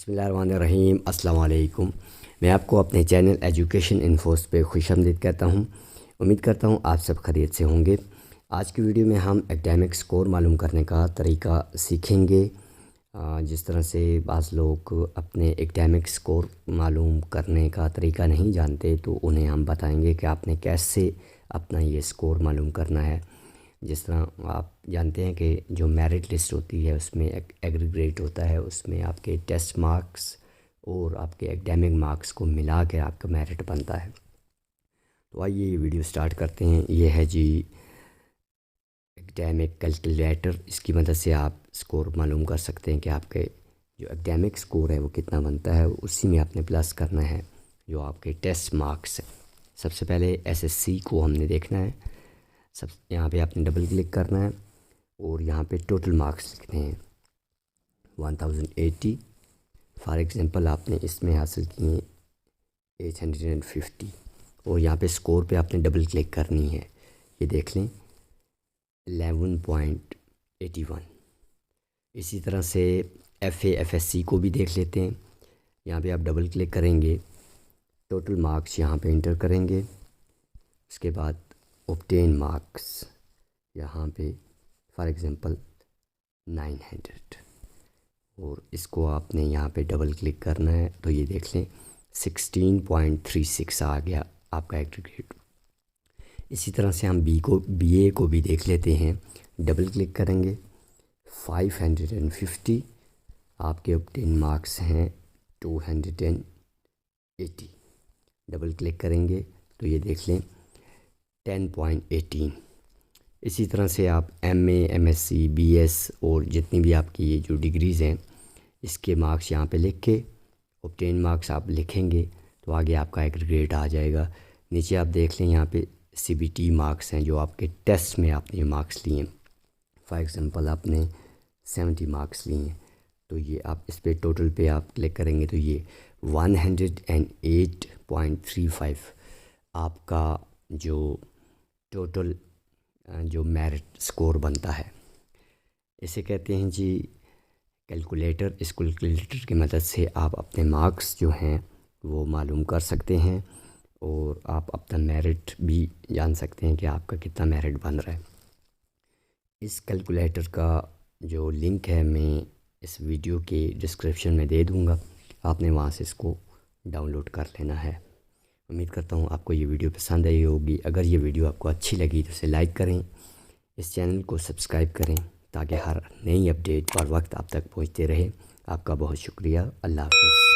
بسم اللہ الرحمن الرحیم۔ السلام علیکم۔ میں آپ کو اپنے چینل ایجوکیشن انفوز پہ خوش آمدید کہتا ہوں۔ امید کرتا ہوں آپ سب خیریت سے ہوں گے۔ آج کی ویڈیو میں ہم اکیڈمک سکور معلوم کرنے کا طریقہ سیکھیں گے۔ جس طرح سے بعض لوگ اپنے اکیڈمک سکور معلوم کرنے کا طریقہ نہیں جانتے، تو انہیں ہم بتائیں گے کہ آپ نے کیسے اپنا یہ سکور معلوم کرنا ہے۔ جس طرح آپ جانتے ہیں کہ جو میرٹ لسٹ ہوتی ہے اس میں ایک ایگریگریٹ ہوتا ہے، اس میں آپ کے ٹیسٹ مارکس اور آپ کے اکیڈمک مارکس کو ملا کے آپ کا میرٹ بنتا ہے۔ تو آئیے یہ ویڈیو سٹارٹ کرتے ہیں۔ یہ ہے جی اکیڈمک کیلکولیٹر۔ اس کی مدد سے آپ سکور معلوم کر سکتے ہیں کہ آپ کے جو اکیڈمک سکور ہے وہ کتنا بنتا ہے، اسی میں آپ نے پلس کرنا ہے جو آپ کے ٹیسٹ مارکس ہیں۔ سب سے پہلے SSC کو ہم نے دیکھنا ہے۔ یہاں پہ آپ نے ڈبل کلک کرنا ہے اور یہاں پہ ٹوٹل مارکس لکھنے ہیں 1080۔ فار ایگزامپل آپ نے اس میں حاصل کیے 850 اور یہاں پہ سکور پہ آپ نے ڈبل کلک کرنی ہے۔ یہ دیکھ لیں 11.81۔ اسی طرح سے FAFSC کو بھی دیکھ لیتے ہیں۔ یہاں پہ آپ ڈبل کلک کریں گے، ٹوٹل مارکس یہاں پہ انٹر کریں گے، اس کے بعد اوبٹین مارکس یہاں پہ فار ایگزامپل 900 اور اس کو آپ نے یہاں پہ ڈبل کلک کرنا ہے، تو یہ دیکھ لیں 16.36 آ گیا آپ کا ایگریگیٹ۔ اسی طرح سے ہم BA کو بھی دیکھ لیتے ہیں۔ ڈبل کلک کریں گے 550، آپ کے اوبٹین مارکس ہیں 280۔ ڈبل کلک کریں گے تو یہ دیکھ لیں 10.18۔ اسی طرح سے آپ MA MSc BS اور جتنی بھی آپ کی یہ جو ڈگریز ہیں اس کے مارکس یہاں پہ لکھ کے اوبٹین مارکس آپ لکھیں گے تو آگے آپ کا ایگریگیٹ آ جائے گا۔ نیچے آپ دیکھ لیں یہاں پہ CBT مارکس ہیں جو آپ کے ٹیسٹ میں آپ نے مارکس لیے ہیں۔ فار ایگزامپل آپ نے 70 مارکس لیے ہیں، تو یہ آپ اس پہ ٹوٹل پہ آپ کلک کریں گے تو یہ 108.35 آپ کا جو ٹوٹل جو میرٹ سکور بنتا ہے، اسے کہتے ہیں جی کیلکولیٹر۔ اس کیلکولیٹر کی مدد سے آپ اپنے مارکس جو ہیں وہ معلوم کر سکتے ہیں اور آپ اپنا میرٹ بھی جان سکتے ہیں کہ آپ کا کتنا میرٹ بن رہا ہے۔ اس کیلکولیٹر کا جو لنک ہے میں اس ویڈیو کے ڈسکرپشن میں دے دوں گا، آپ نے وہاں سے اس کو ڈاؤن لوڈ کر لینا ہے۔ امید کرتا ہوں آپ کو یہ ویڈیو پسند آئی ہوگی۔ اگر یہ ویڈیو آپ کو اچھی لگی تو اسے لائک کریں، اس چینل کو سبسکرائب کریں تاکہ ہر نئی اپڈیٹ پر وقت آپ تک پہنچتے رہے۔ آپ کا بہت شکریہ۔ اللہ حافظ۔